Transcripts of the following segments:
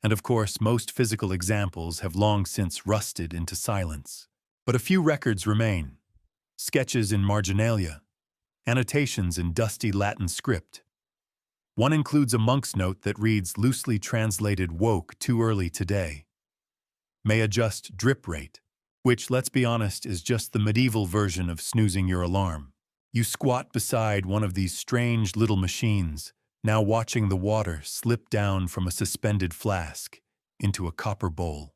And of course, most physical examples have long since rusted into silence. But a few records remain. Sketches in marginalia, annotations in dusty Latin script. One includes a monk's note that reads, loosely translated, "Woke too early today. May adjust drip rate," which, let's be honest, is just the medieval version of snoozing your alarm. You squat beside one of these strange little machines, now watching the water slip down from a suspended flask into a copper bowl.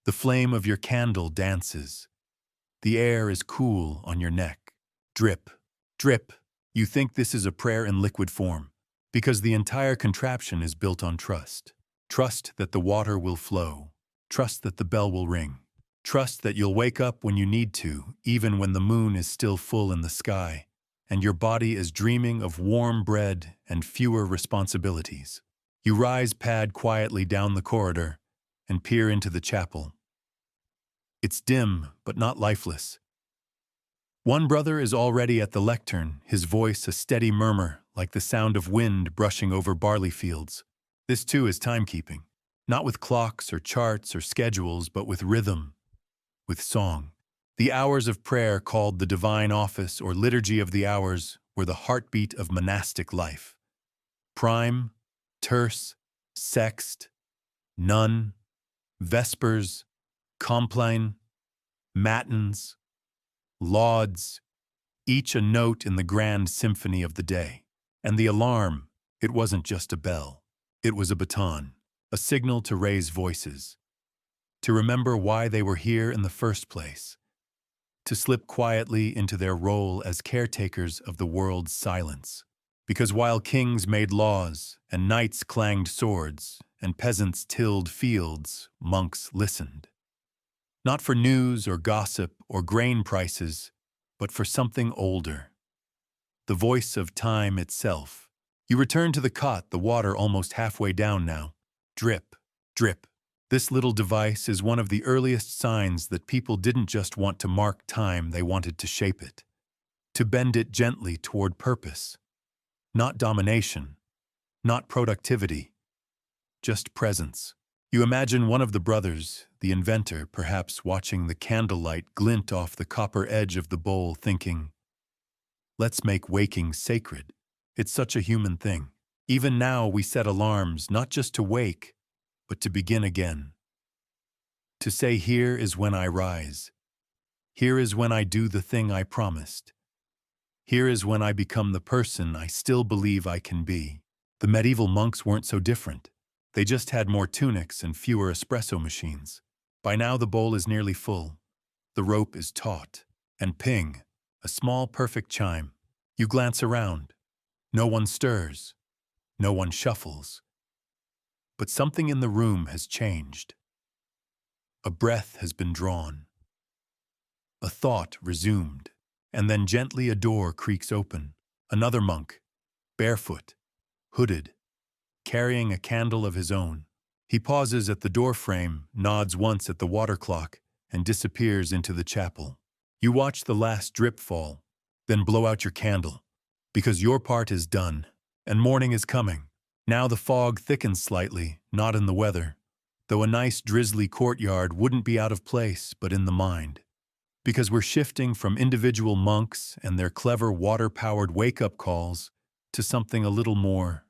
The flame of your candle dances. The air is cool on your neck. Drip, drip. You think this is a prayer in liquid form, because the entire contraption is built on trust. Trust that the water will flow. Trust that the bell will ring. Trust that you'll wake up when you need to, even when the moon is still full in the sky, and your body is dreaming of warm bread and fewer responsibilities. You rise pad quietly down the corridor and peer into the chapel. It's dim, but not lifeless. One brother is already at the lectern, his voice a steady murmur like the sound of wind brushing over barley fields. This too is timekeeping, not with clocks or charts or schedules, but with rhythm, with song. The hours of prayer, called the divine office or liturgy of the hours, were the heartbeat of monastic life. Prime, terce, sext, none, vespers, compline, matins, lauds, each a note in the grand symphony of the day. And the alarm, it wasn't just a bell. It was a baton, a signal to raise voices, to remember why they were here in the first place, to slip quietly into their role as caretakers of the world's silence. Because while kings made laws, and knights clanged swords, and peasants tilled fields, monks listened. Not for news or gossip or grain prices, but for something older. The voice of time itself. You return to the cot, the water almost halfway down now. Drip, drip. This little device is one of the earliest signs that people didn't just want to mark time, they wanted to shape it. To bend it gently toward purpose. Not domination, not productivity, just presence. You imagine one of the brothers, the inventor, perhaps watching the candlelight glint off the copper edge of the bowl, thinking, let's make waking sacred. It's such a human thing. Even now we set alarms, not just to wake, but to begin again. To say, here is when I rise. Here is when I do the thing I promised. Here is when I become the person I still believe I can be. The medieval monks weren't so different. They just had more tunics and fewer espresso machines. By now the bowl is nearly full. The rope is taut. And ping, a small perfect chime. You glance around. No one stirs. No one shuffles. But something in the room has changed. A breath has been drawn. A thought resumed. And then gently a door creaks open. Another monk, barefoot, hooded, carrying a candle of his own. He pauses at the doorframe, nods once at the water clock, and disappears into the chapel. You watch the last drip fall, then blow out your candle, because your part is done, and morning is coming. Now the fog thickens slightly, not in the weather, though a nice drizzly courtyard wouldn't be out of place, but in the mind. Because we're shifting from individual monks and their clever water-powered wake-up calls to something a little more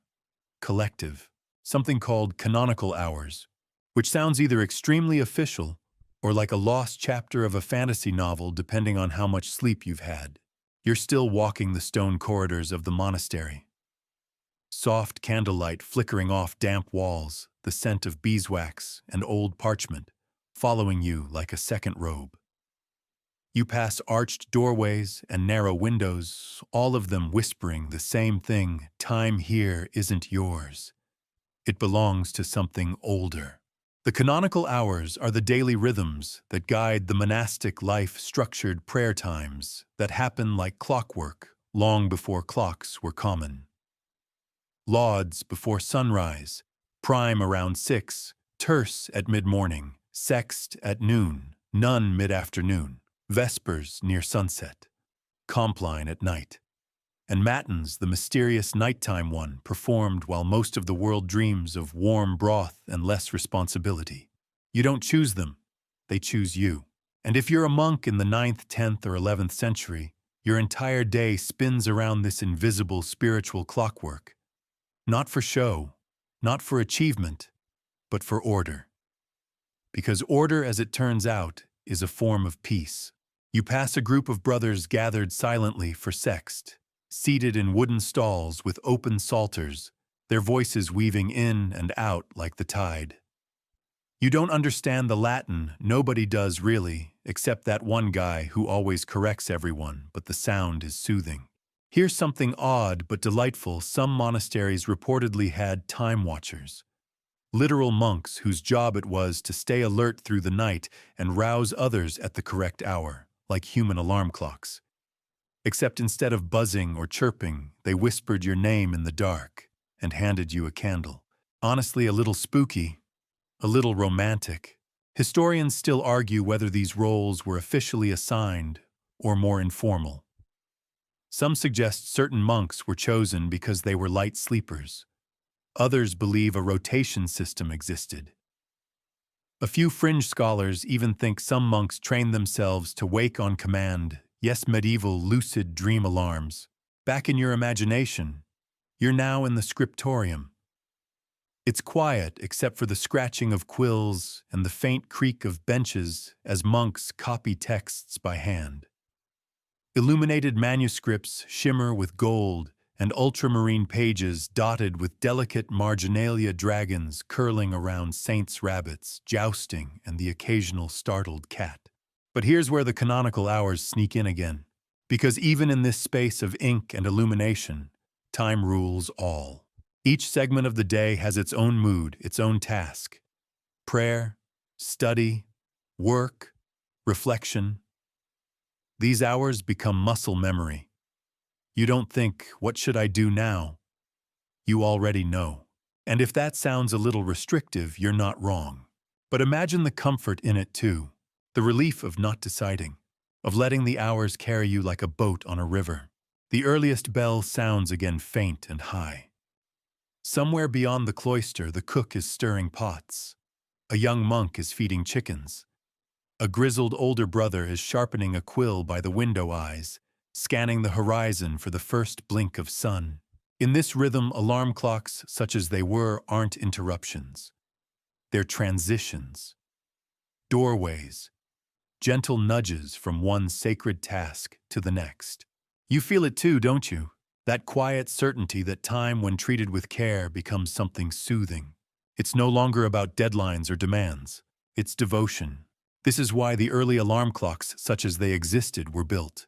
collective, something called canonical hours, which sounds either extremely official or like a lost chapter of a fantasy novel depending on how much sleep you've had. You're still walking the stone corridors of the monastery. Soft candlelight flickering off damp walls, the scent of beeswax and old parchment, following you like a second robe. You pass arched doorways and narrow windows, all of them whispering the same thing: time here isn't yours. It belongs to something older. The canonical hours are the daily rhythms that guide the monastic life, structured prayer times that happen like clockwork long before clocks were common. Lauds before sunrise, prime around 6, terce at mid-morning, sext at noon, none mid-afternoon. Vespers near sunset, compline at night. and matins, the mysterious nighttime one, performed while most of the world dreams of warm broth and less responsibility. You don't choose them, they choose you. And if you're a monk in the 9th, 10th, or 11th century, your entire day spins around this invisible spiritual clockwork. Not for show, not for achievement, but for order. Because order, as it turns out, is a form of peace. You pass a group of brothers gathered silently for sext, seated in wooden stalls with open psalters, their voices weaving in and out like the tide. You don't understand the Latin, nobody does really, except that one guy who always corrects everyone, but the sound is soothing. Here's something odd but delightful: some monasteries reportedly had time watchers. Literal monks whose job it was to stay alert through the night and rouse others at the correct hour, like human alarm clocks. Except instead of buzzing or chirping, they whispered your name in the dark and handed you a candle. Honestly, a little spooky, a little romantic. Historians still argue whether these roles were officially assigned or more informal. Some suggest certain monks were chosen because they were light sleepers. Others believe a rotation system existed. A few fringe scholars even think some monks trained themselves to wake on command. Yes, medieval lucid dream alarms. Back in your imagination, you're now in the scriptorium. It's quiet except for the scratching of quills and the faint creak of benches as monks copy texts by hand. Illuminated manuscripts shimmer with gold, and ultramarine pages dotted with delicate marginalia dragons curling around saints' rabbits, jousting, and the occasional startled cat. But here's where the canonical hours sneak in again, because even in this space of ink and illumination, time rules all. Each segment of the day has its own mood, its own task. Prayer, study, work, reflection. These hours become muscle memory. You don't think, "What should I do now?" You already know. And if that sounds a little restrictive, you're not wrong. But imagine the comfort in it too. The relief of not deciding, of letting the hours carry you like a boat on a river. The earliest bell sounds again faint and high. Somewhere beyond the cloister, the cook is stirring pots. A young monk is feeding chickens. A grizzled older brother is sharpening a quill by the window eyes, scanning the horizon for the first blink of sun. In this rhythm, alarm clocks, such as they were, aren't interruptions. They're transitions. Doorways. Gentle nudges from one sacred task to the next. You feel it too, don't you? That quiet certainty that time, when treated with care, becomes something soothing. It's no longer about deadlines or demands. It's devotion. This is why the early alarm clocks, such as they existed, were built.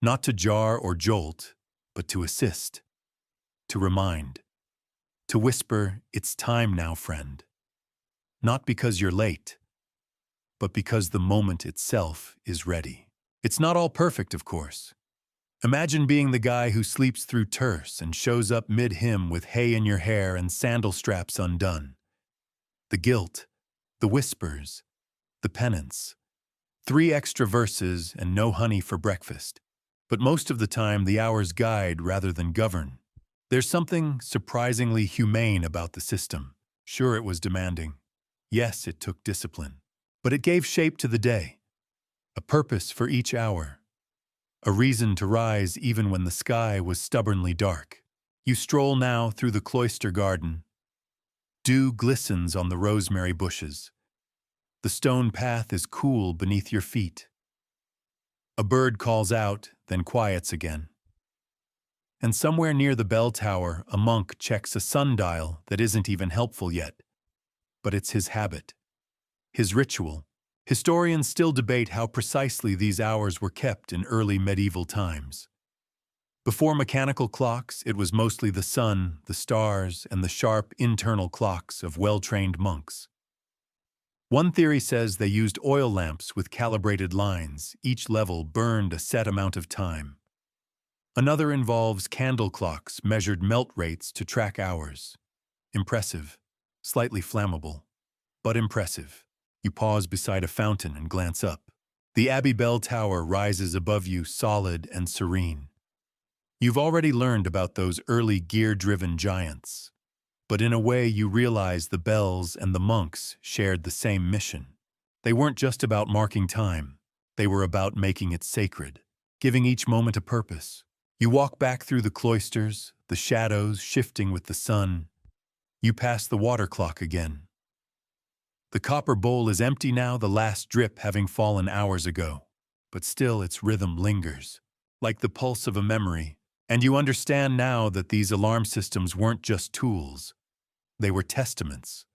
Not to jar or jolt, but to assist. To remind. To whisper, "It's time now, friend." Not because you're late, but because the moment itself is ready. It's not all perfect, of course. Imagine being the guy who sleeps through terce and shows up mid-hymn with hay in your hair and sandal straps undone. The guilt, the whispers, the penance. 3 extra verses and no honey for breakfast. But most of the time, the hours guide rather than govern. There's something surprisingly humane about the system. Sure, it was demanding. Yes, it took discipline. But it gave shape to the day. A purpose for each hour. A reason to rise even when the sky was stubbornly dark. You stroll now through the cloister garden. Dew glistens on the rosemary bushes. The stone path is cool beneath your feet. A bird calls out, then quiets again. And somewhere near the bell tower, a monk checks a sundial that isn't even helpful yet. But it's his habit. His ritual. Historians still debate how precisely these hours were kept in early medieval times. Before mechanical clocks, it was mostly the sun, the stars, and the sharp internal clocks of well-trained monks. One theory says they used oil lamps with calibrated lines. Each level burned a set amount of time. Another involves candle clocks measured melt rates to track hours. Impressive. Slightly flammable, but impressive. You pause beside a fountain and glance up. The Abbey Bell Tower rises above you, solid and serene. You've already learned about those early gear-driven giants. But in a way, you realize the bells and the monks shared the same mission. They weren't just about marking time. They were about making it sacred, giving each moment a purpose. You walk back through the cloisters, the shadows shifting with the sun. You pass the water clock again. The copper bowl is empty now, the last drip having fallen hours ago. But still its rhythm lingers, like the pulse of a memory. And you understand now that these alarm systems weren't just tools. They were testaments.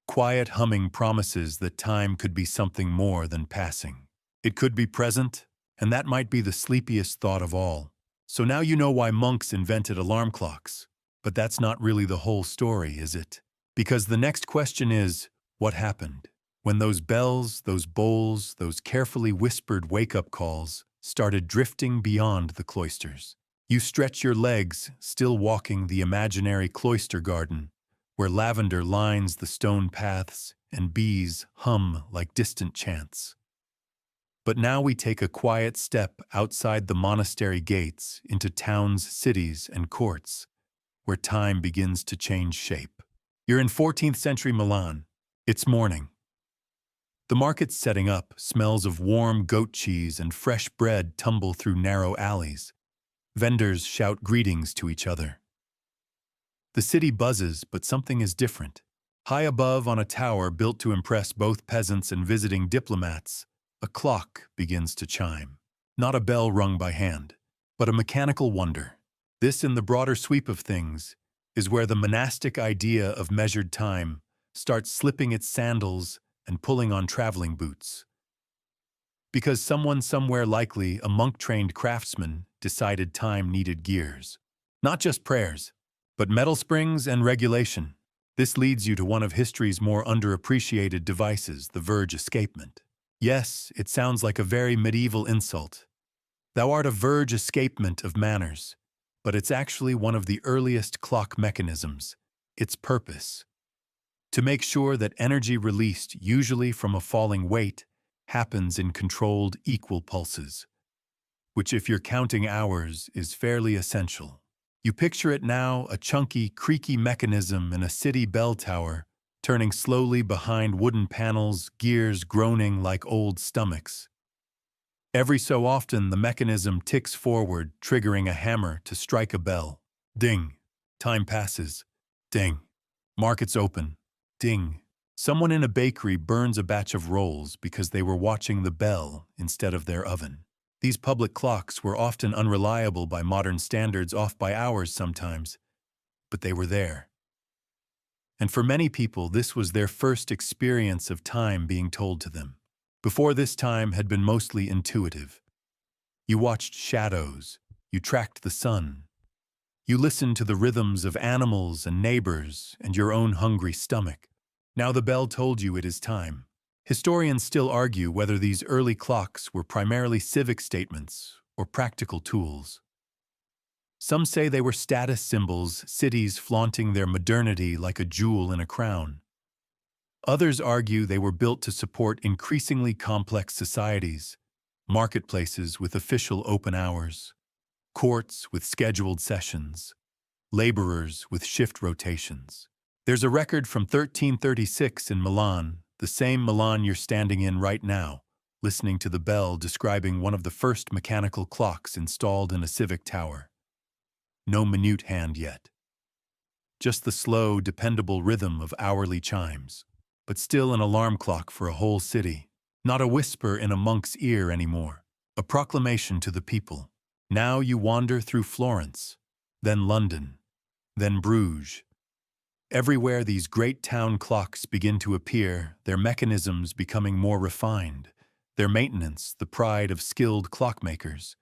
Quiet humming promises that time could be something more than passing. It could be present, and that might be the sleepiest thought of all. So now you know why monks invented alarm clocks. But that's not really the whole story, is it? Because the next question is, what happened? When those bells, those bowls, those carefully whispered wake-up calls started drifting beyond the cloisters. You stretch your legs, still walking the imaginary cloister garden, where lavender lines the stone paths and bees hum like distant chants. But now we take a quiet step outside the monastery gates into towns, cities, and courts, where time begins to change shape. You're in 14th century Milan. It's morning. The market's setting up, smells of warm goat cheese and fresh bread tumble through narrow alleys. Vendors shout greetings to each other. The city buzzes, but something is different. High above on a tower built to impress both peasants and visiting diplomats, a clock begins to chime. Not a bell rung by hand, but a mechanical wonder. This, in the broader sweep of things, is where the monastic idea of measured time starts slipping its sandals and pulling on traveling boots. Because someone somewhere, likely a monk-trained craftsman, decided time needed gears. Not just prayers, but metal springs and regulation. This leads you to one of history's more underappreciated devices, the verge escapement. Yes, it sounds like a very medieval insult. Thou art a verge escapement of manners, but it's actually one of the earliest clock mechanisms. Its purpose: to make sure that energy released, usually from a falling weight, happens in controlled, equal pulses, which, if you're counting hours, is fairly essential. You picture it now, a chunky, creaky mechanism in a city bell tower, turning slowly behind wooden panels, gears groaning like old stomachs. Every so often, the mechanism ticks forward, triggering a hammer to strike a bell. Ding. Time passes. Ding. Markets open. Ding. Someone in a bakery burns a batch of rolls because they were watching the bell instead of their oven. These public clocks were often unreliable by modern standards, off by hours sometimes, but they were there. And for many people, this was their first experience of time being told to them. Before this, time had been mostly intuitive. You watched shadows, you tracked the sun, you listened to the rhythms of animals and neighbors and your own hungry stomach. Now the bell told you it is time. Historians still argue whether these early clocks were primarily civic statements or practical tools. Some say they were status symbols, cities flaunting their modernity like a jewel in a crown. Others argue they were built to support increasingly complex societies, marketplaces with official open hours, courts with scheduled sessions, laborers with shift rotations. There's a record from 1336 in Milan, the same Milan you're standing in right now, listening to the bell, describing one of the first mechanical clocks installed in a civic tower. No minute hand yet. Just the slow, dependable rhythm of hourly chimes, but still an alarm clock for a whole city. Not a whisper in a monk's ear anymore. A proclamation to the people. Now you wander through Florence, then London, then Bruges. Everywhere these great town clocks begin to appear, their mechanisms becoming more refined, their maintenance the pride of skilled clockmakers.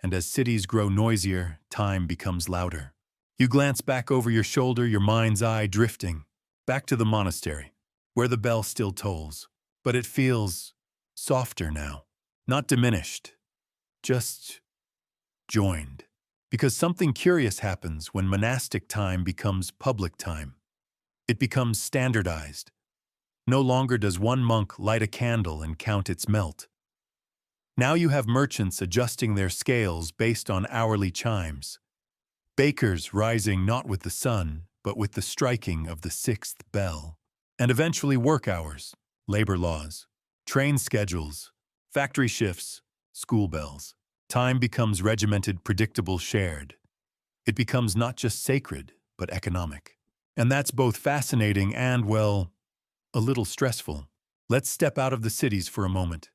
And as cities grow noisier, time becomes louder. You glance back over your shoulder, your mind's eye drifting, back to the monastery, where the bell still tolls. But it feels softer now, not diminished, just joined. Because something curious happens when monastic time becomes public time. It becomes standardized. No longer does one monk light a candle and count its melt. Now you have merchants adjusting their scales based on hourly chimes. Bakers rising not with the sun, but with the striking of the sixth bell. And eventually work hours, labor laws, train schedules, factory shifts, school bells. Time becomes regimented, predictable, shared. It becomes not just sacred, but economic. And that's both fascinating and, well, a little stressful. Let's step out of the cities for a moment.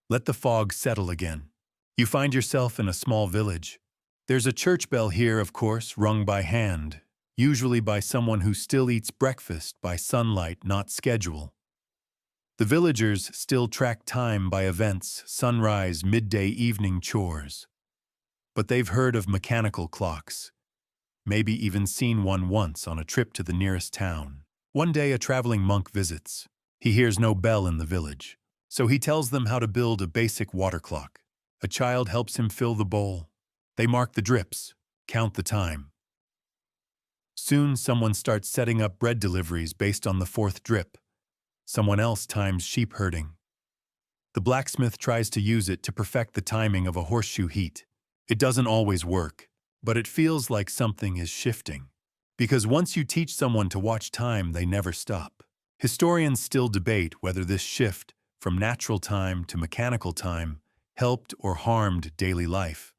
Let the fog settle again. You find yourself in a small village. There's a church bell here, of course, rung by hand, usually by someone who still eats breakfast by sunlight, not schedule. The villagers still track time by events, sunrise, midday, evening chores. But they've heard of mechanical clocks, maybe even seen one once on a trip to the nearest town. One day a traveling monk visits. He hears no bell in the village, so he tells them how to build a basic water clock. A child helps him fill the bowl. They mark the drips, count the time. Soon someone starts setting up bread deliveries based on the fourth drip. Someone else times sheep herding. The blacksmith tries to use it to perfect the timing of a horseshoe heat. It doesn't always work, but it feels like something is shifting. Because once you teach someone to watch time, they never stop. Historians still debate whether this shift from natural time to mechanical time helped or harmed daily life.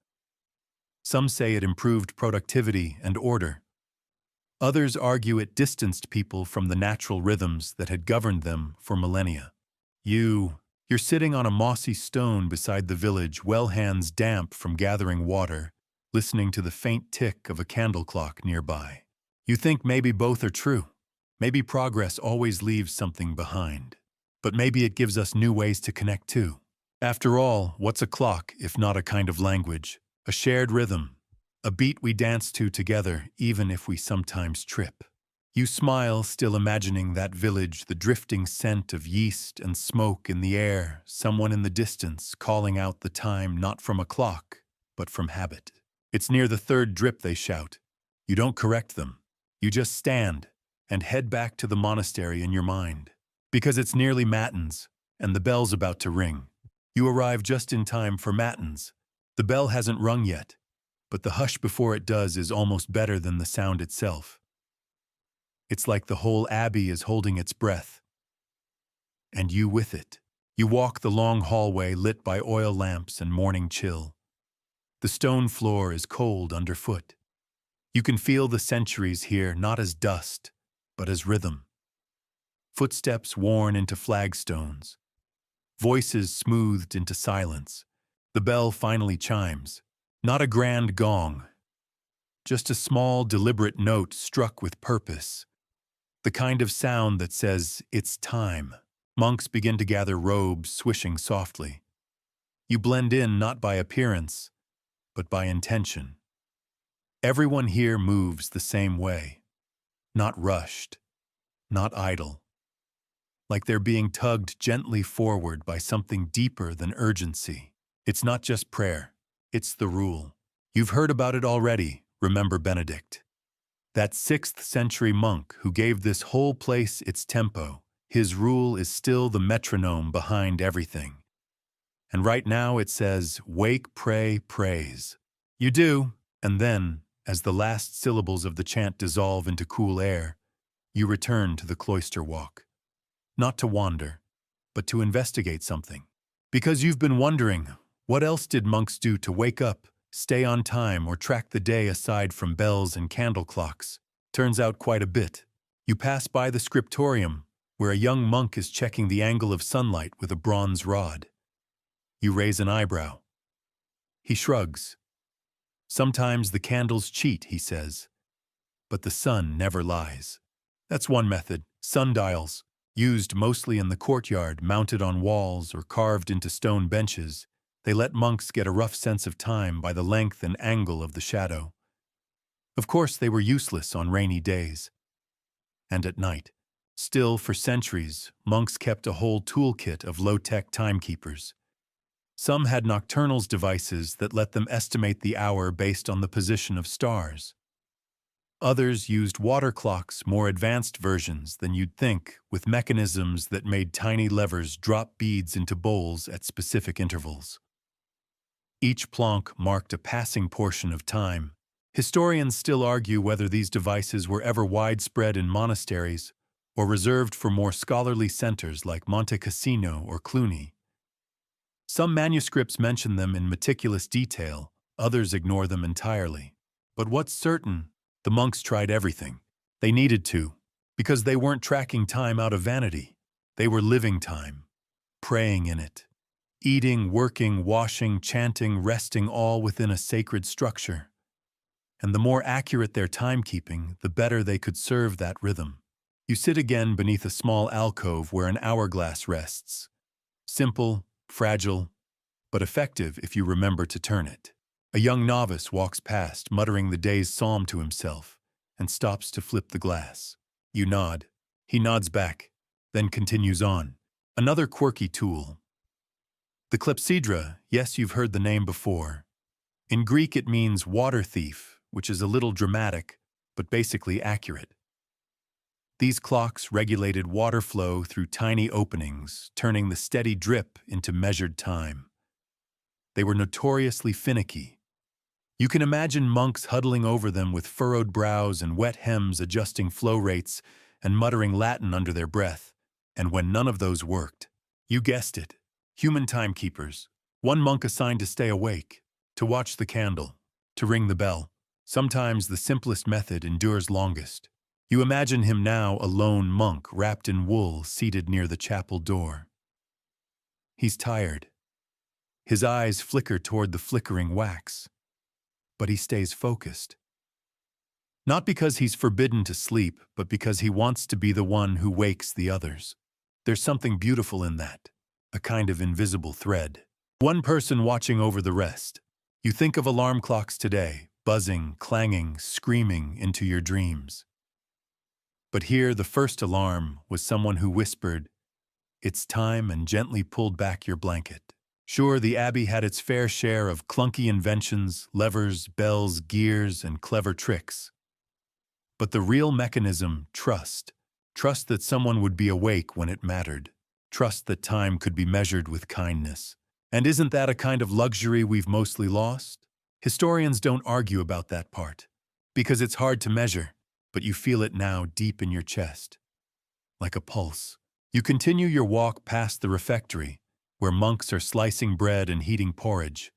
Some say it improved productivity and order. Others argue it distanced people from the natural rhythms that had governed them for millennia. You're sitting on a mossy stone beside the village well, hands damp from gathering water, listening to the faint tick of a candle clock nearby. You think maybe both are true. Maybe progress always leaves something behind. But maybe it gives us new ways to connect too. After all, what's a clock if not a kind of language? A shared rhythm, a beat we dance to together even if we sometimes trip. You smile, still imagining that village, the drifting scent of yeast and smoke in the air, someone in the distance calling out the time not from a clock, but from habit. It's near the third drip, they shout. You don't correct them. You just stand and head back to the monastery in your mind. Because it's nearly matins, and the bell's about to ring. You arrive just in time for matins. The bell hasn't rung yet, but the hush before it does is almost better than the sound itself. It's like the whole abbey is holding its breath, and you with it. You walk the long hallway lit by oil lamps and morning chill. The stone floor is cold underfoot. You can feel the centuries here not as dust, but as rhythm. Footsteps worn into flagstones. Voices smoothed into silence. The bell finally chimes. Not a grand gong. Just a small, deliberate note struck with purpose. The kind of sound that says, it's time. Monks begin to gather robes, swishing softly. You blend in not by appearance, but by intention. Everyone here moves the same way. Not rushed, not idle. Like they're being tugged gently forward by something deeper than urgency. It's not just prayer, it's the rule. You've heard about it already, remember Benedict. That 6th century monk who gave this whole place its tempo. His rule is still the metronome behind everything. And right now it says, wake, pray, praise. You do, and then, as the last syllables of the chant dissolve into cool air, you return to the cloister walk. Not to wander, but to investigate something. Because you've been wondering, what else did monks do to wake up, stay on time, or track the day aside from bells and candle clocks? Turns out quite a bit. You pass by the scriptorium, where a young monk is checking the angle of sunlight with a bronze rod. You raise an eyebrow. He shrugs. Sometimes the candles cheat, he says. But the sun never lies. That's one method, sundials, used mostly in the courtyard, mounted on walls or carved into stone benches. They let monks get a rough sense of time by the length and angle of the shadow. Of course, they were useless on rainy days. And at night. Still, for centuries, monks kept a whole toolkit of low-tech timekeepers. Some had nocturnals devices that let them estimate the hour based on the position of stars. Others used water clocks, more advanced versions than you'd think, with mechanisms that made tiny levers drop beads into bowls at specific intervals. Each plonk marked a passing portion of time. Historians still argue whether these devices were ever widespread in monasteries or reserved for more scholarly centers like Monte Cassino or Cluny. Some manuscripts mention them in meticulous detail, others ignore them entirely. But what's certain, the monks tried everything. They needed to, because they weren't tracking time out of vanity. They were living time, praying in it. Eating, working, washing, chanting, resting, all within a sacred structure. And the more accurate their timekeeping, the better they could serve that rhythm. You sit again beneath a small alcove where an hourglass rests. Simple, fragile, but effective if you remember to turn it. A young novice walks past, muttering the day's psalm to himself, and stops to flip the glass. You nod. He nods back, then continues on. Another quirky tool. The clepsydra, yes, you've heard the name before. In Greek it means water thief, which is a little dramatic, but basically accurate. These clocks regulated water flow through tiny openings, turning the steady drip into measured time. They were notoriously finicky. You can imagine monks huddling over them with furrowed brows and wet hems adjusting flow rates and muttering Latin under their breath. And when none of those worked, you guessed it, human timekeepers. One monk assigned to stay awake, to watch the candle, to ring the bell. Sometimes the simplest method endures longest. You imagine him now a lone monk wrapped in wool seated near the chapel door. He's tired. His eyes flicker toward the flickering wax. But he stays focused. Not because he's forbidden to sleep, but because he wants to be the one who wakes the others. There's something beautiful in that, a kind of invisible thread. One person watching over the rest. You think of alarm clocks today, buzzing, clanging, screaming into your dreams. But here the first alarm was someone who whispered, "It's time," and gently pulled back your blanket. Sure, the abbey had its fair share of clunky inventions, levers, bells, gears, and clever tricks. But the real mechanism, trust. Trust that someone would be awake when it mattered. Trust that time could be measured with kindness. And isn't that a kind of luxury we've mostly lost? Historians don't argue about that part, because it's hard to measure, but you feel it now deep in your chest. Like a pulse. You continue your walk past the refectory, where monks are slicing bread and heating porridge.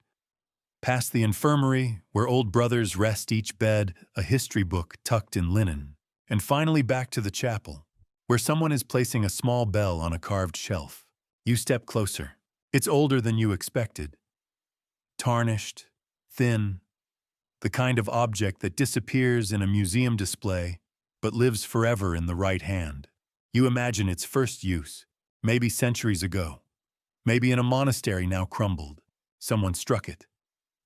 Past the infirmary, where old brothers rest each bed, a history book tucked in linen. And finally back to the chapel, where someone is placing a small bell on a carved shelf. You step closer. It's older than you expected. Tarnished, thin, the kind of object that disappears in a museum display, but lives forever in the right hand. You imagine its first use, maybe centuries ago. Maybe in a monastery now crumbled. Someone struck it.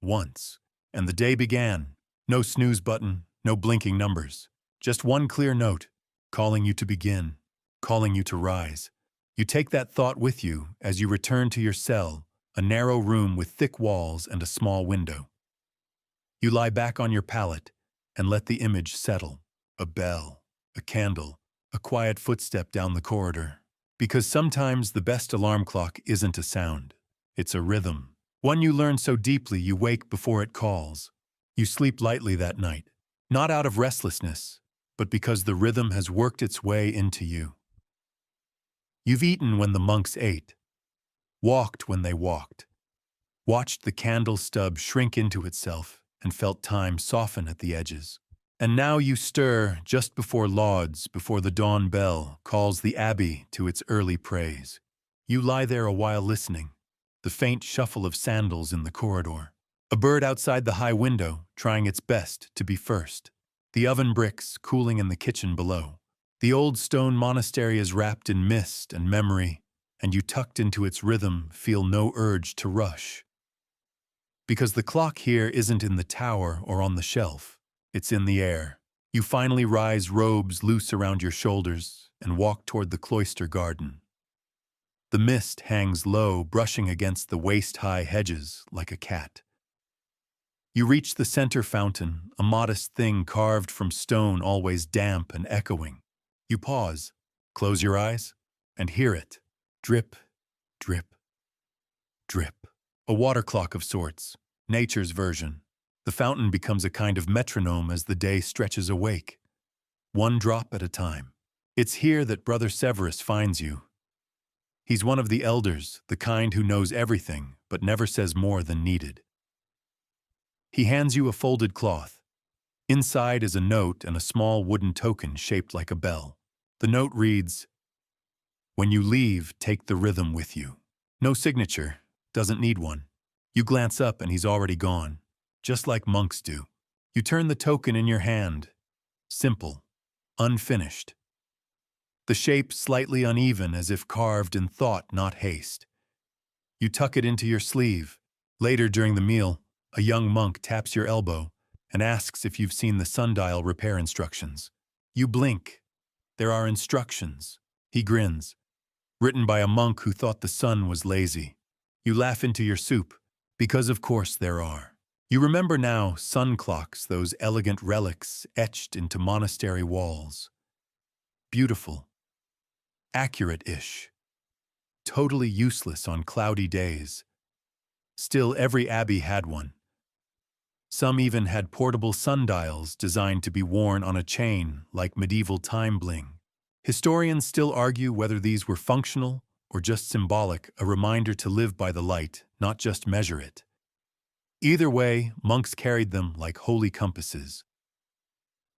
Once. And the day began. No snooze button, no blinking numbers. Just one clear note, calling you to begin, calling you to rise. You take that thought with you as you return to your cell, a narrow room with thick walls and a small window. You lie back on your pallet and let the image settle. A bell, a candle, a quiet footstep down the corridor. Because sometimes the best alarm clock isn't a sound. It's a rhythm. One you learn so deeply you wake before it calls. You sleep lightly that night, not out of restlessness, but because the rhythm has worked its way into you. You've eaten when the monks ate, walked when they walked, watched the candle stub shrink into itself, and felt time soften at the edges. And now you stir just before lauds, before the dawn bell calls the abbey to its early praise. You lie there a while listening, the faint shuffle of sandals in the corridor, a bird outside the high window trying its best to be first, the oven bricks cooling in the kitchen below. The old stone monastery is wrapped in mist and memory, and you tucked into its rhythm feel no urge to rush. Because the clock here isn't in the tower or on the shelf. It's in the air. You finally rise, robes loose around your shoulders, and walk toward the cloister garden. The mist hangs low, brushing against the waist-high hedges like a cat. You reach the center fountain, a modest thing carved from stone always damp and echoing. You pause, close your eyes, and hear it. Drip, drip, drip. A water clock of sorts. Nature's version. The fountain becomes a kind of metronome as the day stretches awake, one drop at a time. It's here that Brother Severus finds you. He's one of the elders, the kind who knows everything but never says more than needed. He hands you a folded cloth. Inside is a note and a small wooden token shaped like a bell. The note reads, "When you leave, take the rhythm with you." No signature, doesn't need one. You glance up and he's already gone, just like monks do. You turn the token in your hand. Simple, unfinished. The shape slightly uneven as if carved in thought, not haste. You tuck it into your sleeve. Later during the meal, a young monk taps your elbow and asks if you've seen the sundial repair instructions. You blink. There are instructions. He grins. Written by a monk who thought the sun was lazy. You laugh into your soup, because of course there are. You remember now sun clocks, those elegant relics etched into monastery walls. Beautiful. Accurate-ish. Totally useless on cloudy days. Still, every abbey had one. Some even had portable sundials designed to be worn on a chain like medieval time bling. Historians still argue whether these were functional or just symbolic, a reminder to live by the light, not just measure it. Either way, monks carried them like holy compasses.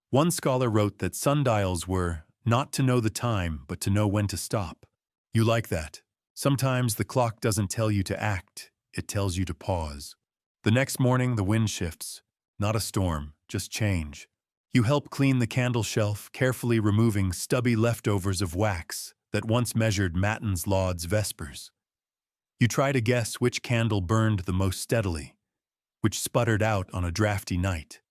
One scholar wrote that sundials were not to know the time, but to know when to stop. You like that. Sometimes the clock doesn't tell you to act, it tells you to pause. The next morning, the wind shifts. Not a storm, just change. You help clean the candle shelf, carefully removing stubby leftovers of wax that once measured matins, lauds, vespers. You try to guess which candle burned the most steadily, which sputtered out on a drafty night,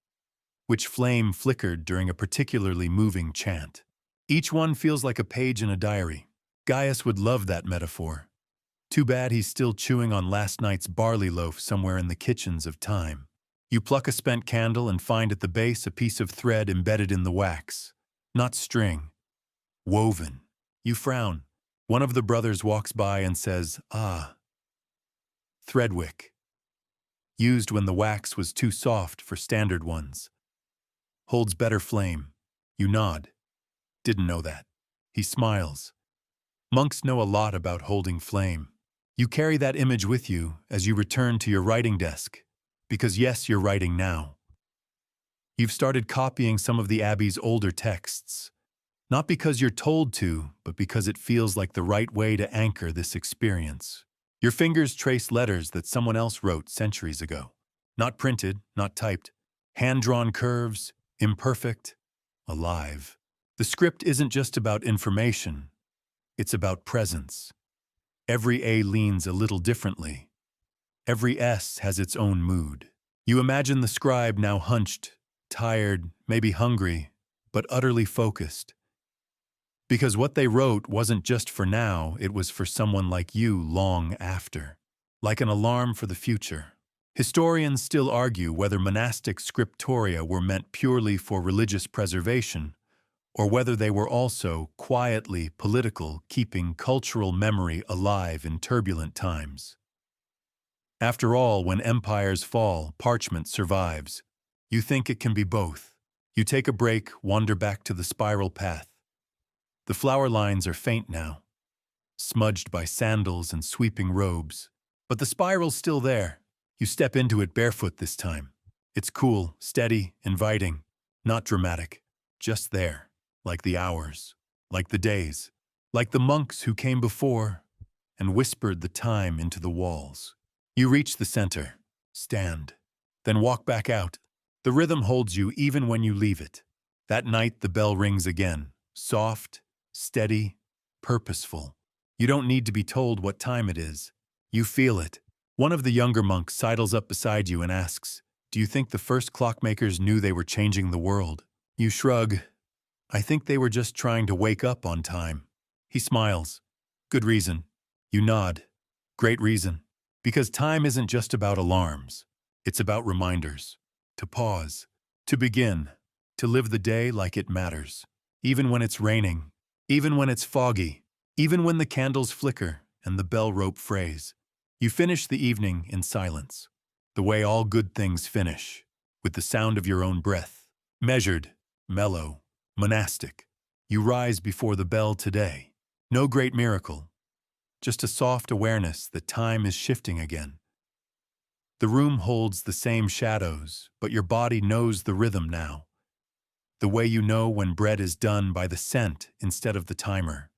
which flame flickered during a particularly moving chant. Each one feels like a page in a diary. Gaius would love that metaphor. Too bad he's still chewing on last night's barley loaf somewhere in the kitchens of time. You pluck a spent candle and find at the base a piece of thread embedded in the wax. Not string. Woven. You frown. One of the brothers walks by and says, "Ah." Threadwick. Used when the wax was too soft for standard ones. Holds better flame. You nod. Didn't know that. He smiles. Monks know a lot about holding flame. You carry that image with you as you return to your writing desk, because yes, you're writing now. You've started copying some of the Abbey's older texts, not because you're told to, but because it feels like the right way to anchor this experience. Your fingers trace letters that someone else wrote centuries ago. Not printed, not typed. Hand-drawn curves, imperfect, alive. The script isn't just about information, it's about presence. Every A leans a little differently. Every S has its own mood. You imagine the scribe now hunched, tired, maybe hungry, but utterly focused. Because what they wrote wasn't just for now, it was for someone like you long after. Like an alarm for the future. Historians still argue whether monastic scriptoria were meant purely for religious preservation, or whether they were also quietly political, keeping cultural memory alive in turbulent times. After all, when empires fall, parchment survives. You think it can be both. You take a break, wander back to the spiral path. The flower lines are faint now, smudged by sandals and sweeping robes. But the spiral's still there. You step into it barefoot this time. It's cool, steady, inviting, not dramatic, just there. Like the hours, like the days, like the monks who came before and whispered the time into the walls. You reach the center, stand, then walk back out. The rhythm holds you even when you leave it. That night the bell rings again, soft, steady, purposeful. You don't need to be told what time it is. You feel it. One of the younger monks sidles up beside you and asks, "Do you think the first clockmakers knew they were changing the world?" You shrug. "I think they were just trying to wake up on time." He smiles. "Good reason." You nod. "Great reason." Because time isn't just about alarms. It's about reminders. To pause. To begin. To live the day like it matters. Even when it's raining. Even when it's foggy. Even when the candles flicker and the bell rope frays. You finish the evening in silence. the way all good things finish, with the sound of your own breath. Measured, mellow, monastic. You rise before the bell today. No great miracle, just a soft awareness that time is shifting again. The room holds the same shadows, but your body knows the rhythm now. The way you know when bread is done by the scent instead of the timer,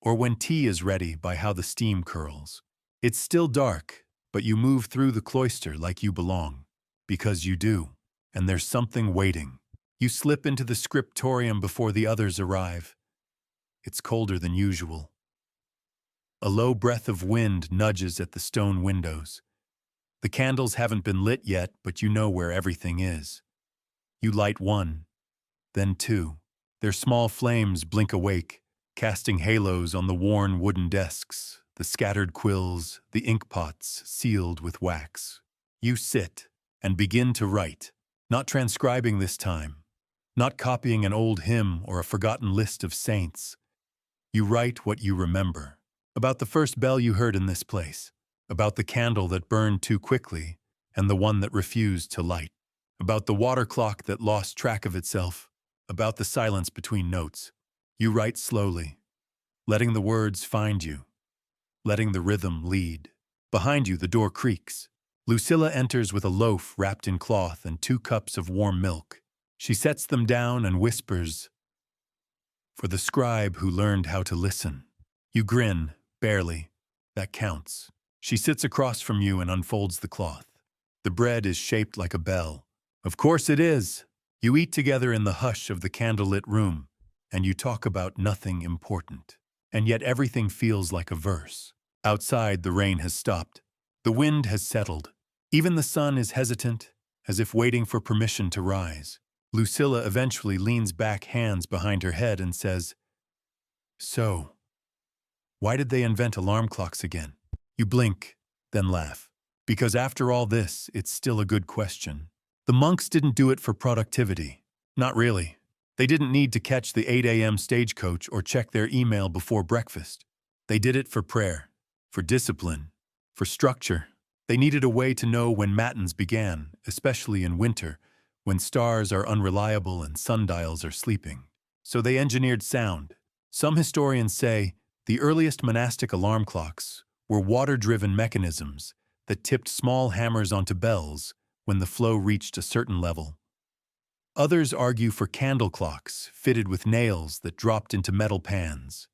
or when tea is ready by how the steam curls. It's still dark, but you move through the cloister like you belong, because you do, and there's something waiting. You slip into the scriptorium before the others arrive. It's colder than usual. A low breath of wind nudges at the stone windows. The candles haven't been lit yet, but you know where everything is. You light one, then two. Their small flames blink awake, casting halos on the worn wooden desks, the scattered quills, the ink pots sealed with wax. You sit and begin to write, not transcribing this time, not copying an old hymn or a forgotten list of saints. You write what you remember. About the first bell you heard in this place, about the candle that burned too quickly and the one that refused to light, about the water clock that lost track of itself, about the silence between notes. You write slowly, letting the words find you, letting the rhythm lead. Behind you, the door creaks. Lucilla enters with a loaf wrapped in cloth and 2 cups of warm milk. She sets them down and whispers, "For the scribe who learned how to listen." You grin, barely. That counts. She sits across from you and unfolds the cloth. The bread is shaped like a bell. Of course it is. You eat together in the hush of the candlelit room, and you talk about nothing important. And yet everything feels like a verse. Outside, the rain has stopped. The wind has settled. Even the sun is hesitant, as if waiting for permission to rise. Lucilla eventually leans back, hands behind her head, and says, "So, why did they invent alarm clocks again?" You blink, then laugh. Because after all this, it's still a good question. The monks didn't do it for productivity. Not really. They didn't need to catch the 8 a.m. stagecoach or check their email before breakfast. They did it for prayer, for discipline, for structure. They needed a way to know when matins began, especially in winter, when stars are unreliable and sundials are sleeping. So they engineered sound. Some historians say the earliest monastic alarm clocks were water-driven mechanisms that tipped small hammers onto bells when the flow reached a certain level. Others argue for candle clocks fitted with nails that dropped into metal pans.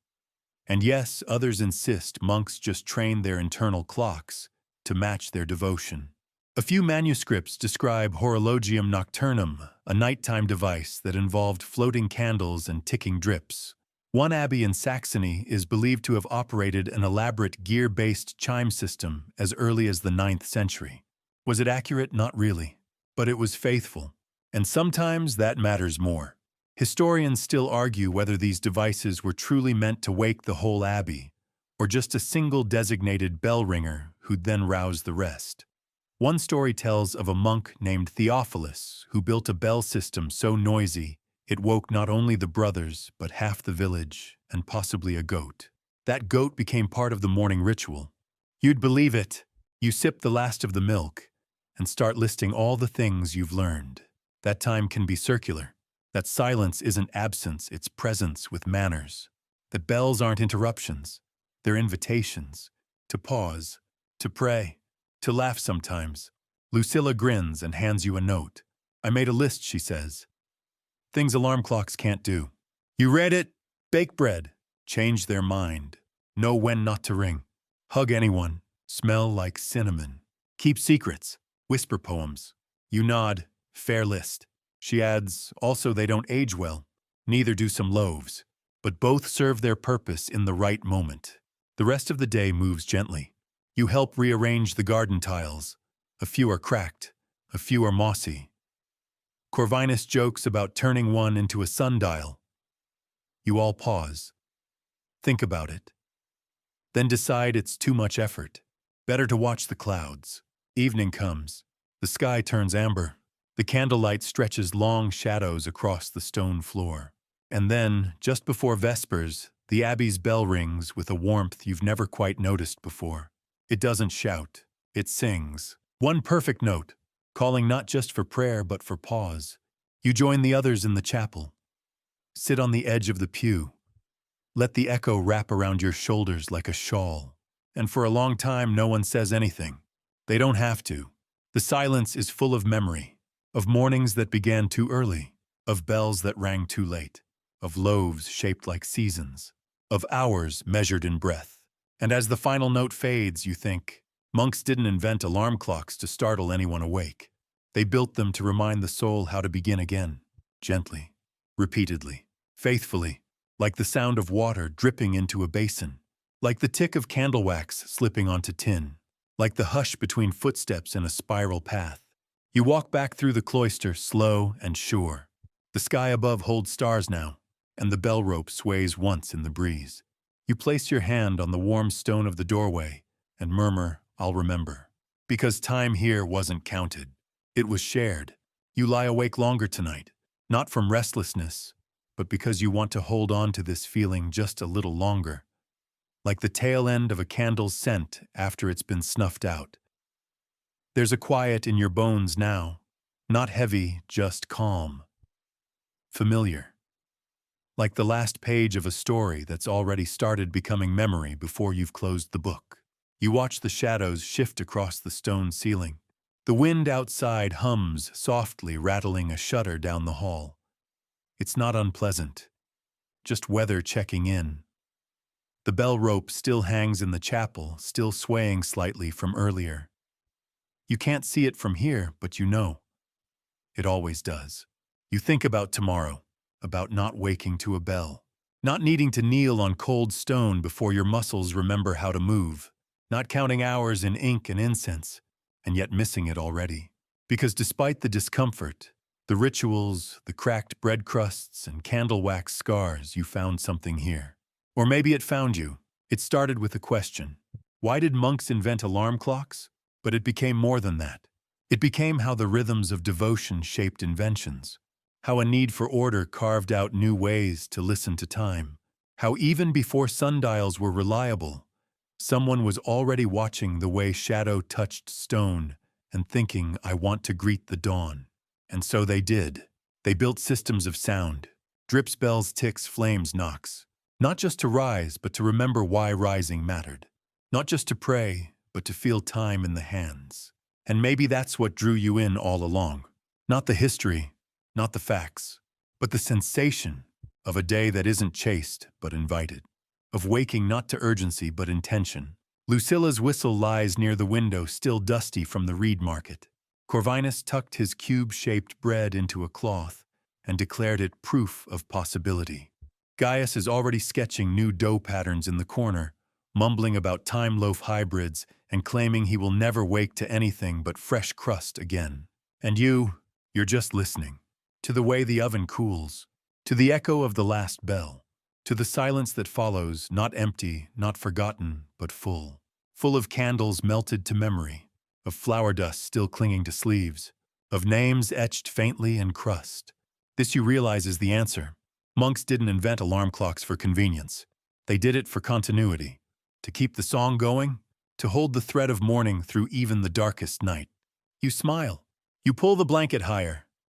And yes, others insist monks just trained their internal clocks to match their devotion. A few manuscripts describe horologium nocturnum, a nighttime device that involved floating candles and ticking drips. One abbey in Saxony is believed to have operated an elaborate gear-based chime system as early as the 9th century. Was it accurate? Not really. But it was faithful. And sometimes that matters more. Historians still argue whether these devices were truly meant to wake the whole abbey, or just a single designated bell ringer who'd then rouse the rest. One story tells of a monk named Theophilus who built a bell system so noisy it woke not only the brothers but half the village and possibly a goat. That goat became part of the morning ritual. You'd believe it. You sip the last of the milk and start listing all the things you've learned. That time can be circular. That silence isn't absence, it's presence with manners. That bells aren't interruptions. They're invitations. To pause, to pray, to laugh sometimes. Lucilla grins and hands you a note. "I made a list," she says. "Things alarm clocks can't do." You read it? Bake bread. Change their mind. Know when not to ring. Hug anyone. Smell like cinnamon. Keep secrets. Whisper poems. You nod. Fair list. She adds, also they don't age well. Neither do some loaves. But both serve their purpose in the right moment. The rest of the day moves gently. You help rearrange the garden tiles. A few are cracked. A few are mossy. Corvinus jokes about turning one into a sundial. You all pause. Think about it. Then decide it's too much effort. Better to watch the clouds. Evening comes. The sky turns amber. The candlelight stretches long shadows across the stone floor. And then, just before Vespers, the abbey's bell rings with a warmth you've never quite noticed before. It doesn't shout. It sings. One perfect note, calling not just for prayer but for pause. You join the others in the chapel. Sit on the edge of the pew. Let the echo wrap around your shoulders like a shawl. And for a long time, no one says anything. They don't have to. The silence is full of memory, of mornings that began too early, of bells that rang too late, of loaves shaped like seasons, of hours measured in breath. And as the final note fades, you think, monks didn't invent alarm clocks to startle anyone awake. They built them to remind the soul how to begin again, gently, repeatedly, faithfully, like the sound of water dripping into a basin, like the tick of candle wax slipping onto tin, like the hush between footsteps in a spiral path. You walk back through the cloister, slow and sure. The sky above holds stars now, and the bell rope sways once in the breeze. You place your hand on the warm stone of the doorway and murmur, "I'll remember." Because time here wasn't counted. It was shared. You lie awake longer tonight, not from restlessness, but because you want to hold on to this feeling just a little longer, like the tail end of a candle's scent after it's been snuffed out. There's a quiet in your bones now, not heavy, just calm. Familiar. Like the last page of a story that's already started becoming memory before you've closed the book. You watch the shadows shift across the stone ceiling. The wind outside hums softly, rattling a shutter down the hall. It's not unpleasant, just weather checking in. The bell rope still hangs in the chapel, still swaying slightly from earlier. You can't see it from here, but you know. It always does. You think about tomorrow, about not waking to a bell, not needing to kneel on cold stone before your muscles remember how to move, not counting hours in ink and incense, and yet missing it already. Because despite the discomfort, the rituals, the cracked bread crusts, and candle wax scars, you found something here. Or maybe it found you. It started with a question. Why did monks invent alarm clocks? But it became more than that. It became how the rhythms of devotion shaped inventions, how a need for order carved out new ways to listen to time, how even before sundials were reliable, someone was already watching the way shadow touched stone and thinking, "I want to greet the dawn." And so they did. They built systems of sound. Drips, bells, ticks, flames, knocks. Not just to rise, but to remember why rising mattered. Not just to pray, but to feel time in the hands. And maybe that's what drew you in all along. Not the history, not the facts, but the sensation of a day that isn't chaste, but invited. Of waking not to urgency, but intention. Lucilla's whistle lies near the window, still dusty from the reed market. Corvinus tucked his cube-shaped bread into a cloth and declared it proof of possibility. Gaius is already sketching new dough patterns in the corner, mumbling about time loaf hybrids and claiming he will never wake to anything but fresh crust again. And you're just listening. To the way the oven cools, to the echo of the last bell, to the silence that follows, not empty, not forgotten, but full. Full of candles melted to memory, of flour dust still clinging to sleeves, of names etched faintly in crust. This you realize is the answer. Monks didn't invent alarm clocks for convenience. They did it for continuity, to keep the song going, to hold the thread of morning through even the darkest night. You smile. You pull the blanket higher,